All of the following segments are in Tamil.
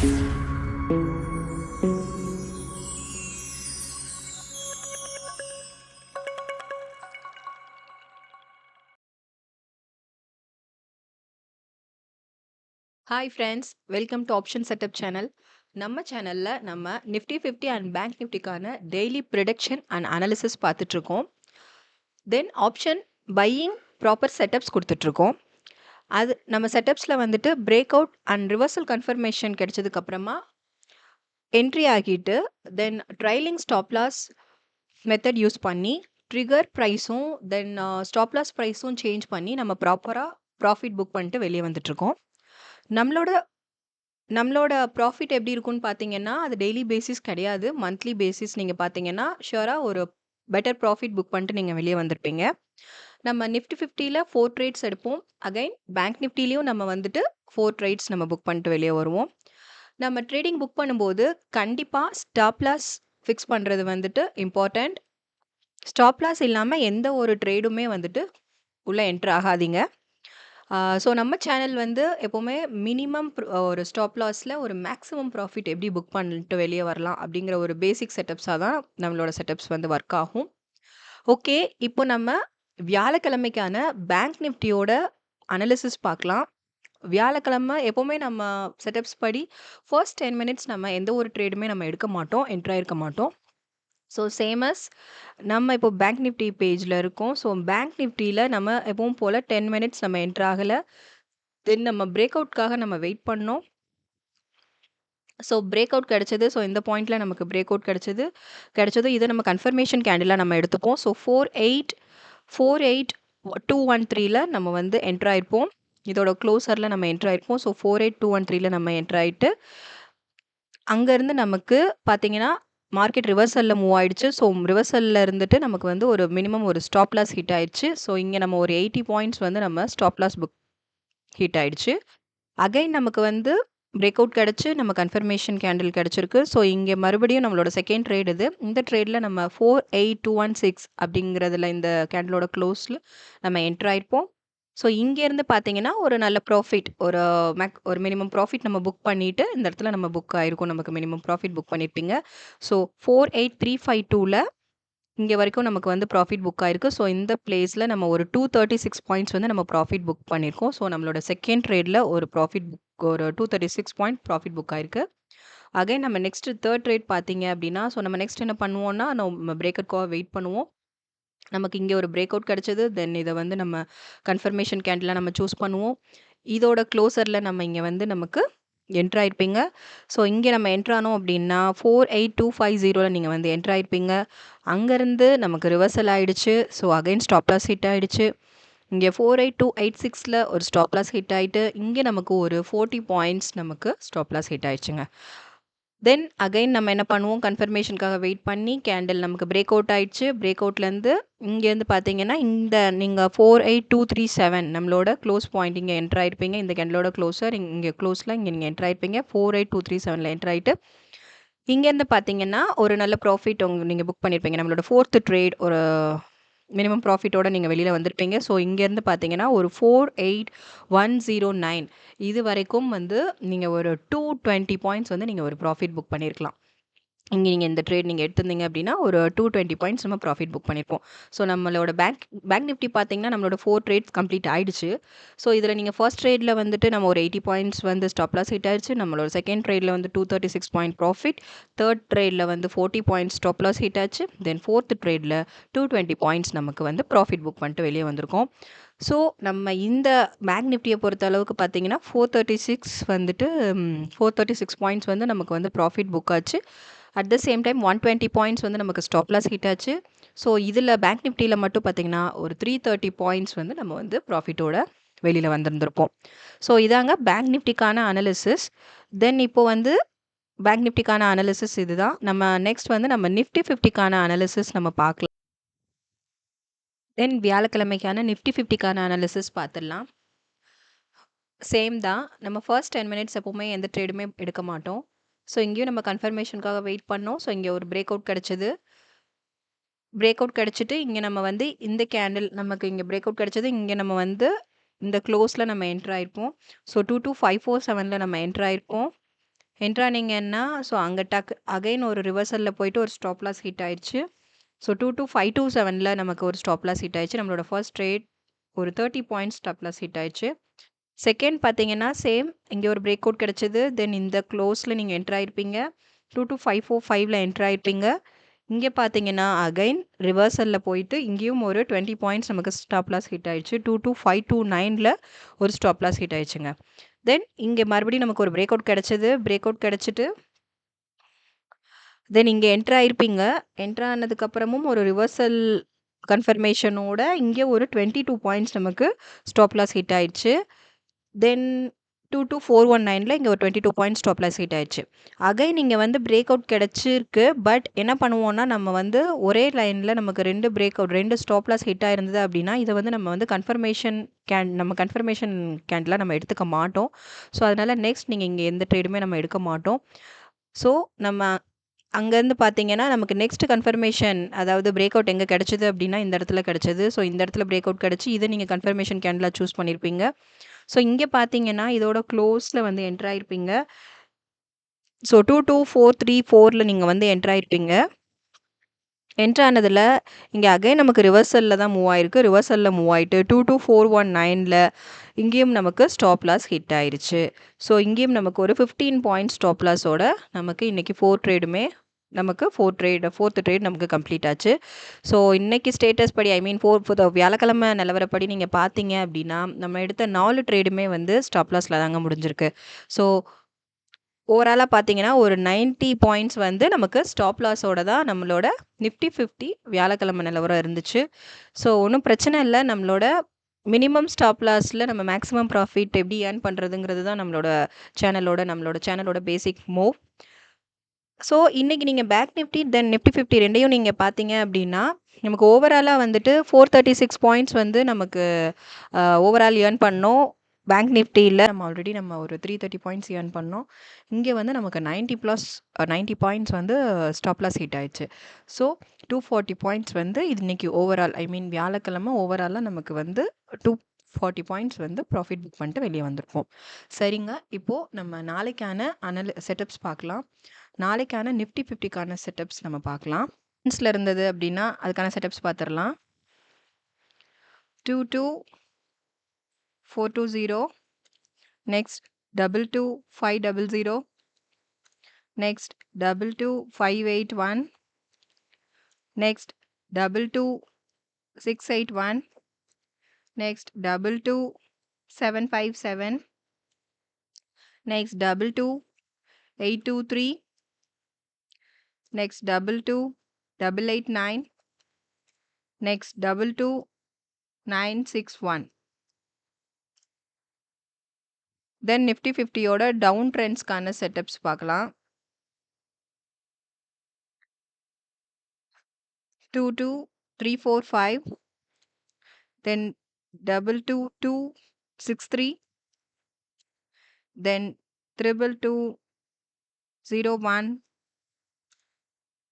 Hi friends, welcome to option setup channel. நம்ம சேனலில் நம்ம நிஃப்டி 50 அண்ட் பேங்க் நிஃப்டிக்கான டெய்லி ப்ரிடிக்ஷன் அண்ட் அனாலிசிஸ் பார்த்துட்ருக்கோம். Then option buying proper setups கொடுத்துட்ருக்கோம். அது நம்ம செட்டப்ஸில் வந்துட்டு break out and reversal confirmation கிடைச்சதுக்கப்புறமா என்ட்ரி ஆகிட்டு then trailing stop loss method use பண்ணி ட்ரிகர் ப்ரைஸும் தென் ஸ்டாப் லாஸ் ப்ரைஸும் சேஞ்ச் பண்ணி நம்ம ப்ராப்பராக ப்ராஃபிட் புக் பண்ணிட்டு வெளியே வந்துட்ருக்கோம். நம்மளோட நம்மளோட ப்ராஃபிட் எப்படி இருக்கும்னு பார்த்தீங்கன்னா, அது டெய்லி பேசிஸ் கிடையாது. மந்த்லி பேசிஸ் நீங்க பார்த்தீங்கன்னா, ஷூரா ஒரு பெட்டர் ப்ராஃபிட் புக் பண்ணிட்டு நீங்க வெளிய வந்திருப்பீங்க. நம்ம நிஃப்டி 50ல 4 ட்ரேட்ஸ் எடுப்போம். அகைன் பேங்க் நிஃப்டிலயும் நம்ம வந்துட்டு 4 ட்ரேட்ஸ் நம்ம புக் பண்ணிட்டு வெளிய வருவோம். நம்ம ட்ரேடிங் புக் பண்ணும்போது கண்டிப்பா ஸ்டாப் லாஸ் ஃபிக்ஸ் பண்றது வந்துட்டு இம்பார்ட்டன்ட். ஸ்டாப் லாஸ் இல்லாம எந்த ஒரு ட்ரேடுமே வந்துட்டு உள்ள என்டர் ஆகாதீங்க. ஸோ நம்ம சேனல் வந்து எப்போவுமே மினிமம் ஒரு ஸ்டாப் லாஸில் ஒரு மேக்ஸிமம் ப்ராஃபிட் எப்படி புக் பண்ணிட்டு வெளியே வரலாம் அப்படிங்கிற ஒரு பேசிக் செட்டப்ஸாக தான் நம்மளோட செட்டப்ஸ் வந்து ஒர்க் ஆகும். ஓகே, இப்போ நம்ம வியாழக்கிழமைக்கான பேங்க் நிஃப்டியோட அனாலிசிஸ் பார்க்கலாம். வியாழக்கிழமை எப்போவுமே நம்ம செட்டப்ஸ் படி ஃபர்ஸ்ட் 10 மினிட்ஸ் நம்ம எந்த ஒரு ட்ரேடுமே நம்ம எடுக்க மாட்டோம், என்ட்ரு ஆயிருக்க மாட்டோம். ஸோ சேமஸ் நம்ம இப்போ பேங்க் நிஃப்டி பேஜில் இருக்கோம். ஸோ பேங்க் நிஃப்டியில் நம்ம எப்பவும் போல் 10 மினிட்ஸ் நம்ம என்ட்ரு ஆகலை. தென் நம்ம பிரேக் அவுட்காக நம்ம வெயிட் பண்ணோம். ஸோ பிரேக் அவுட் கிடைச்சது. ஸோ இந்த பாயிண்ட்டில் நமக்கு பிரேக் அவுட் கிடைச்சது இதை நம்ம கன்ஃபர்மேஷன் கேண்டிலாக நம்ம எடுத்துப்போம். ஸோ 48213ல நம்ம வந்து என்ட்ரு ஆயிருப்போம். இதோட க்ளோசரில் நம்ம என்ட்ரு ஆயிருப்போம். ஸோ 48213ல நம்ம என்ட்ரு ஆகிட்டு அங்கேருந்து நமக்கு பார்த்தீங்கன்னா மார்க்கெட் ரிவர்சலில் மூவ் ஆயிடுச்சு. ஸோ ரிவர்சலில் இருந்துட்டு நமக்கு வந்து ஒரு மினிமம் ஒரு ஸ்டாப் லாஸ் ஹிட் ஆயிடுச்சு. ஸோ இங்கே நம்ம ஒரு 80 பாயிண்ட்ஸ் வந்து நம்ம ஸ்டாப் லாஸ் புக் ஹிட் ஆயிடுச்சு. அகைன் நமக்கு வந்து பிரேக் அவுட் கிடச்சி நம்ம கன்ஃபர்மேஷன் கேண்டில் கிடச்சிருக்கு. ஸோ இங்கே மறுபடியும் நம்மளோட செகண்ட் ட்ரேட் இது. இந்த ட்ரேடில் நம்ம 48216 அப்படிங்கிறதுல இந்த கேண்டிலோட க்ளோஸில் நம்ம என்ட்ரு ஆயிருப்போம். ஸோ இங்கேருந்து பார்த்தீங்கன்னா ஒரு நல்ல ப்ராஃபிட் ஒரு மினிமம் ப்ராஃபிட் நம்ம புக் பண்ணிவிட்டு இந்த இடத்துல நம்ம புக் ஆயிருக்கும். நமக்கு மினிமம் ப்ராஃபிட் புக் பண்ணியிருப்பீங்க. ஸோ 48352ல் இங்கே வரைக்கும் நமக்கு வந்து ப்ராஃபிட் புக் ஆயிருக்கு. ஸோ இந்த பிளேஸில் நம்ம ஒரு 236 பாயிண்ட்ஸ் வந்து நம்ம ப்ராஃபிட் புக் பண்ணியிருக்கோம். ஸோ நம்மளோட செகண்ட் ட்ரேடில் ஒரு ப்ராஃபிட் புக் ஒரு 236 பாயிண்ட் ப்ராஃபிட் புக் ஆயிருக்கு. அகைன் நம்ம நெக்ஸ்ட் தேர்ட் ட்ரேட் பார்த்தீங்க அப்படின்னா, ஸோ நம்ம நெக்ஸ்ட் என்ன பண்ணுவோம்னா, நம்ம பிரேக்கர்க்காக வெயிட் பண்ணுவோம். நமக்கு இங்கே ஒரு பிரேக் அவுட் கிடச்சிது. தென் இதை வந்து நம்ம கன்ஃபர்மேஷன் கேண்டிலாக நம்ம சூஸ் பண்ணுவோம். இதோட க்ளோசரில் நம்ம இங்கே வந்து நமக்கு என்ட்ரு ஆயிருப்பீங்க. ஸோ இங்கே நம்ம என்ட்ரு ஆனோம் அப்படின்னா 48250ல் நீங்கள் வந்து என்ட்ரு ஆயிருப்பீங்க. அங்கேருந்து நமக்கு ரிவர்சல் ஆகிடுச்சு. So again stop loss hit ஆகிடுச்சு. இங்கே 48286ல் ஒரு ஸ்டாப் லாஸ் ஹிட் ஆகிட்டு இங்கே நமக்கு ஒரு 40 பாயிண்ட்ஸ் நமக்கு ஸ்டாப் லாஸ் ஹிட் ஆயிடுச்சுங்க. தென் அகைன் நம்ம என்ன பண்ணுவோம், கன்ஃபர்மேஷனுக்காக வெயிட் பண்ணி கேண்டில் நமக்கு பிரேக் அவுட் ஆயிடுச்சு. பிரேக் அவுட்லேருந்து இங்கேருந்து பார்த்தீங்கன்னா இந்த நீங்கள் 48237 நம்மளோட க்ளோஸ் பாயிண்ட் இங்கே என்ட்ரு ஆயிருப்பீங்க. இந்த கேண்டிலோட க்ளோஸர் இங்கே க்ளோஸில் இங்கே நீங்கள் என்ட்ரு ஆயிருப்பீங்க. 48237ல் என்ட்ரு ஆகிட்டு இங்கேருந்து பார்த்தீங்கன்னா ஒரு நல்ல ப்ராஃபிட் நீங்கள் புக் பண்ணியிருப்பீங்க. நம்மளோட ஃபோர்த்து ட்ரேட் ஒரு மினிமம் ப்ராஃபிட்டோட நீங்கள் வெளியில் வந்திருப்பீங்க. ஸோ இங்கேருந்து பார்த்தீங்கன்னா ஒரு 48109 இது வரைக்கும் வந்து நீங்கள் ஒரு 220 பாயிண்ட்ஸ் வந்து நீங்கள் ஒரு ப்ராஃபிட் புக் பண்ணியிருக்கலாம். இங்கே நீங்கள் இந்த ட்ரேட் நீங்கள் எடுத்திருந்தீங்க அப்படின்னா ஒரு 220 பாயிண்ட்ஸ் நம்ம ப்ராஃபிட் புக் பண்ணியிருப்போம். ஸோ நம்மளோட பேங்க் நிஃப்டி பார்த்தீங்கன்னா நம்மளோட 4 ட்ரேட்ஸ் கம்ப்ளீட் ஆயிடுச்சு. ஸோ இதில் நீங்கள் ஃபர்ஸ்ட் ட்ரேடில் வந்துட்டு நம்ம ஒரு 80 பாயிண்ட்ஸ் வந்து ஸ்டாப் லாஸ் ஹிட் ஆயிடுச்சு. நம்மளோட செகண்ட் ட்ரேடில் வந்து 236 பாயிண்ட் ப்ராஃபிட், தேர்ட் ட்ரேடில் வந்து 40 பாயிண்ட்ஸ் ஸ்டாப் லாஸ் ஹிட் ஆச்சு. தென் ஃபோர்த் ட்ரேடில் 220 பாயிண்ட்ஸ் நமக்கு வந்து ப்ராஃபிட் புக் பண்ணிட்டு வெளியே வந்திருக்கோம். ஸோ நம்ம இந்த பேங்க் நிஃப்டியை பொறுத்த அளவுக்கு பார்த்தீங்கன்னா 436 பாயிண்ட்ஸ் வந்து நமக்கு வந்து ப்ராஃபிட் புக் ஆச்சு. At the same time 120 points வந்து நமக்கு ஸ்டாப் லாஸ் ஹிட் ஆச்சு. ஸோ இதில் பேங்க் நிஃப்டியில் மட்டும் பார்த்தீங்கன்னா ஒரு 330 பாயிண்ட்ஸ் வந்து நம்ம வந்து ப்ராஃபிட்டோட வெளியில் வந்திருந்திருப்போம். ஸோ இதாங்க பேங்க் நிஃப்டிக்கான அனாலிசிஸ். தென் இப்போ வந்து பேங்க் நிஃப்டிக்கான அனாலிசிஸ் இதுதான். நம்ம நெக்ஸ்ட் வந்து நம்ம நிஃப்டி 50க்கான அனாலிசிஸ் நம்ம பார்க்கலாம். தென் வியாழக்கிழமைக்கான நிஃப்டி 50க்கான அனாலிசிஸ் பார்த்துடலாம். சேம் தான். நம்ம ஃபர்ஸ்ட் 10 மினிட்ஸ் எப்போவுமே எந்த ட்ரேடுமே எடுக்க மாட்டோம். ஸோ இங்கேயும் நம்ம கன்ஃபர்மேஷனுக்காக வெயிட் பண்ணோம். ஸோ இங்கே ஒரு பிரேக் அவுட் கிடச்சிது. பிரேக் அவுட் கிடச்சிட்டு இங்கே நம்ம வந்து இந்த கேண்டில் நமக்கு இங்கே பிரேக் அவுட் கிடச்சது. இங்கே நம்ம வந்து இந்த க்ளோஸில் நம்ம என்ட்ரு ஆயிருப்போம். ஸோ 22547ல் நம்ம என்ட்ரு ஆயிருப்போம். என்டர் ஆனீங்கன்னா, ஸோ அங்க அகைன் ஒரு ரிவர்சல்ல போயிட்டு ஒரு ஸ்டாப் லாஸ் ஹிட் ஆயிருச்சு. ஸோ 22527ல நமக்கு ஒரு ஸ்டாப் லாஸ் ஹிட் ஆயிருச்சு. நம்மளோட ஃபர்ஸ்ட் ட்ரேட் ஒரு 30 பாயிண்ட்ஸ் ஸ்டாப் லாஸ் ஹிட் ஆயிருச்சு. செகண்ட் பார்த்தீங்கன்னா, சேம் இங்க ஒரு பிரேக் அவுட் கிடைச்சது. தென் இந்த க்ளோஸ்ல நீங்க என்டர் ஆயிருப்பீங்க. 22545ல என்டர் ஆயிருப்பீங்க. இங்க பார்த்தீங்கன்னா, அகைன் ரிவர்சல்ல போயிட்டு இங்கேயும் ஒரு 20 பாயிண்ட்ஸ் நமக்கு ஸ்டாப் லாஸ் ஹிட் ஆயிருச்சு. 22529ல ஒரு ஸ்டாப் லாஸ் ஹிட் ஆயிருச்சுங்க. தென் இங்க மறுபடியும் நமக்கு ஒரு பிரேக் அவுட் கிடைச்சது. பிரேக் அவுட் கிடைச்சிட்டு தென் இங்க என்டர் ஆயிருப்பீங்க. என்டர் ஆனதுக்கப்புறமும் ஒரு ரிவர்சல் கன்ஃபர்மேஷனோட இங்க ஒரு 22 பாயிண்ட்ஸ் நமக்கு ஸ்டாப் லாஸ் ஹிட் ஆயிருச்சு. தென் 22419ல இங்க ஒரு 22 பாயிண்ட்ஸ் ஸ்டாப் லாஸ் ஹிட் ஆயிருச்சு. அகைன் இங்க வந்து பிரேக் அவுட் கிடைச்சிருக்கு. பட் என்ன பண்ணுவோம்னா, நம்ம வந்து ஒரே லைன்ல நமக்கு 2 break out 2 stop loss hit ஆயிருந்தது அப்படின்னா, இத வந்து நம்ம வந்து கன்ஃபர்மேஷன் கேண்டிலா நம்ம எடுத்துக்க மாட்டோம். ஸோ அதனால நெக்ஸ்ட் நீங்க இங்க எந்த ட்ரேடுமே நம்ம எடுக்க மாட்டோம். ஸோ நம்ம அங்கேருந்து பார்த்தீங்கன்னா, நமக்கு நெக்ஸ்ட் கன்ஃபர்மேஷன் அதாவது பிரேக் அவுட் எங்க கிடைச்சது அப்படின்னா, இந்த இடத்துல கிடைச்சது. ஸோ இந்த இடத்துல பிரேக் அவுட் கிடைச்சு, இத நீங்க கன்ஃபர்மேஷன் கேண்டிலா சூஸ் பண்ணியிருப்பீங்க. ஸோ இங்க பார்த்தீங்கன்னா, இதோட க்ளோஸ்ல வந்து என்டர் ஆயிருப்பீங்க. ஸோ 22434ல நீங்க வந்து என்டர் ஆயிருப்பீங்க. என்டர் ஆனதுல இங்க அகைன் நமக்கு ரிவர்சல்ல தான் மூவ் ஆயிருக்கு. ரிவர்சல்ல மூவ் ஆயிட்டு 22419ல இங்கேயும் நமக்கு ஸ்டாப் லாஸ் ஹிட் ஆயிருச்சு. ஸோ இங்கேயும் நமக்கு ஒரு 15 பாயிண்ட் ஸ்டாப் லாஸோட நமக்கு இன்னைக்கு 4 ட்ரேடுமே நமக்கு 4th ட்ரேட் நமக்கு கம்ப்ளீட் ஆச்சு. ஸோ இன்னைக்கு ஸ்டேட்டஸ் படி ஐ மீன் வியாழக்கிழமை நிலவரப்படி நீங்க பார்த்தீங்க அப்படின்னா, நம்ம எடுத்த 4 ட்ரேடுமே வந்து ஸ்டாப் லாஸ்ல தாங்க முடிஞ்சிருக்கு. ஸோ ஓவராலா பார்த்தீங்கன்னா, ஒரு 90 பாயிண்ட்ஸ் வந்து நமக்கு ஸ்டாப் லாஸோட தான் நம்மளோட நிஃப்டி 50 வியாழக்கிழமை நிலவரம் இருந்துச்சு. ஸோ ஒண்ணும் பிரச்சனை இல்ல. நம்மளோட மினிமம் ஸ்டாப் லாஸ்ல நம்ம மேக்ஸிமம் ப்ராஃபிட் எப்படி ஏர்ன் பண்றதுங்கிறது தான் நம்மளோட சேனலோட பேசிக் மூவ். ஸோ இன்னைக்கு நீங்க பேங்க் நிஃப்டி, தென் நிஃப்டி 50 2யும் நீங்க பார்த்தீங்க அப்படின்னா, நமக்கு ஓவராலா வந்துட்டு 436 பாயிண்ட்ஸ் வந்து நமக்கு ஓவரால் ஏர்ன் பண்ணோம். பேங்க் நிஃப்டில நம்ம ஒரு 330 பாயிண்ட்ஸ் ஏர்ன் பண்ணோம். இங்க வந்து நமக்கு 90 பாயிண்ட்ஸ் வந்து ஸ்டாப் லாஸ் ஹிட் ஆயிடுச்சு. ஸோ 240 பாயிண்ட்ஸ் வந்து இன்னைக்கு ஓவரால் ஐ மீன் வியாழக்கிழமை ஓவராலா நமக்கு வந்து 240 பாயிண்ட்ஸ் வந்து ப்ராஃபிட் புக் பண்ணிட்டு வெளியே வந்திருப்போம். சரிங்க. இப்போ நம்ம நாளைக்கான செட்டப்ஸ் பார்க்கலாம். நாளைக்கான நிஃப்டி 50க்கான செட்டப்ஸ் நம்ம பார்க்கலாம். ல இருந்தது அப்படின்னா அதுக்கான செட்டப்ஸ் பார்த்துடலாம். 22420, next 22500, next 22581, next 22681, next 22757, next 22823, next 22889, next 22961. தென் நிஃப்டி 50யோட டவுன் ட்ரெண்ட்ஸ்க்கான செட்டப்ஸ் பார்க்கலாம். 22345, then 22263, then 22201,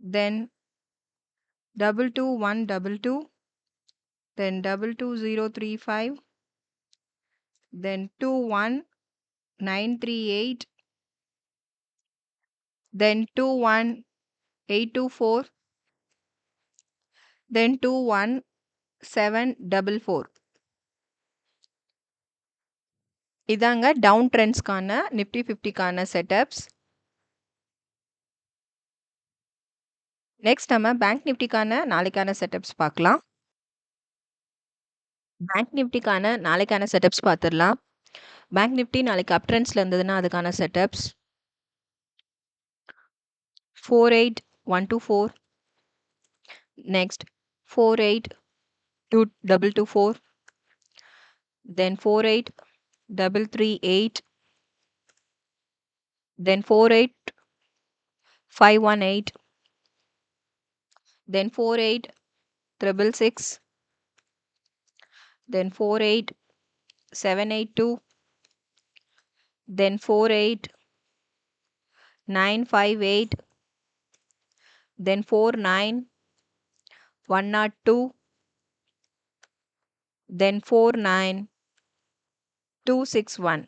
then 22122, then 22035, then 21938, then 21824, then 21744. இதாங்க டவுன் ட்ரெண்ட்ஸ்க்கான நிஃப்டி 50க்கான செட்டப்ஸ். நெக்ஸ்ட் நம்ம பேங்க் நிஃப்டிக்கான நாளைக்கான செட்டப்ஸ் பார்க்கலாம். பேங்க் நிஃப்டிக்கான நாளைக்கான செட்டப்ஸ் பார்த்துடலாம். பேங்க் நிஃப்டி நாளைக்கு அப் ட்ரெண்ட்ஸ்ல இருந்ததுன்னா அதுக்கான setups 48124, next 48224, then 48338, then 48518, then 48666, then 48782, then 48958, then 49102, then 49261.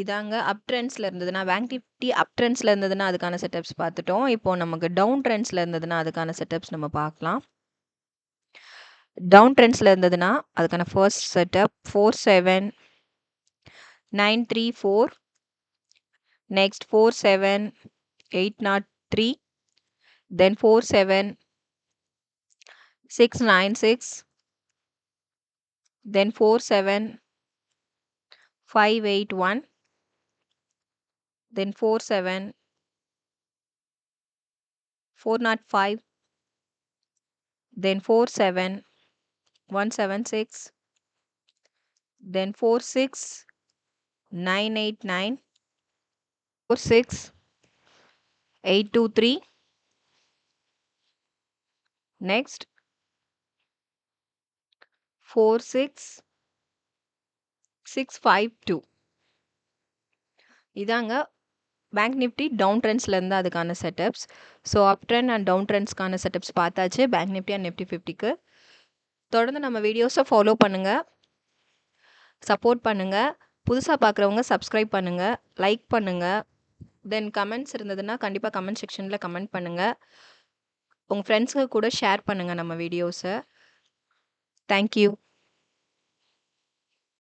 இதாங்க அப் ட்ரெண்ட்ஸ்ல இருந்ததுன்னா பேங்க் நிஃப்டி அப் ட்ரெண்ட்ஸ்ல இருந்ததுன்னா அதுக்கான செட்டப்ஸ் பார்த்துட்டோம். இப்போ நமக்கு டவுன் ட்ரெண்ட்ஸ்ல இருந்ததுன்னா அதுக்கான செட்டப்ஸ் நம்ம பார்க்கலாம். டவுன் ட்ரெண்ட்ஸ்ல இருந்ததுன்னா அதுக்கான first setup 47934, next 47803, then 47696, then 47581, then 405, then 47176, then 46989, 46823, next 46652. இதாங்க பேங்க் நிஃப்டி டவுன் ட்ரெண்ட்ஸ்ல இருந்து அதுக்கான setups. So up trend and down ட்ரெண்ட்ஸ்க்கான செட்டப்ஸ் பார்த்தாச்சு பேங்க் நிஃப்டி அண்ட் நிஃப்டி 50க்கு. தொடர்ந்து நம்ம வீடியோஸை ஃபாலோ பண்ணுங்கள், சப்போர்ட் பண்ணுங்கள். புதுசாக பார்க்குறவங்க சப்ஸ்கிரைப் பண்ணுங்கள், லைக் பண்ணுங்கள். தென் கமெண்ட்ஸ் இருந்ததுன்னா கண்டிப்பாக கமெண்ட் செக்ஷனில் கமெண்ட் பண்ணுங்கள். உங்கள் ஃப்ரெண்ட்ஸுக்கு கூட ஷேர் பண்ணுங்கள் நம்ம வீடியோஸை. தேங்க்யூ.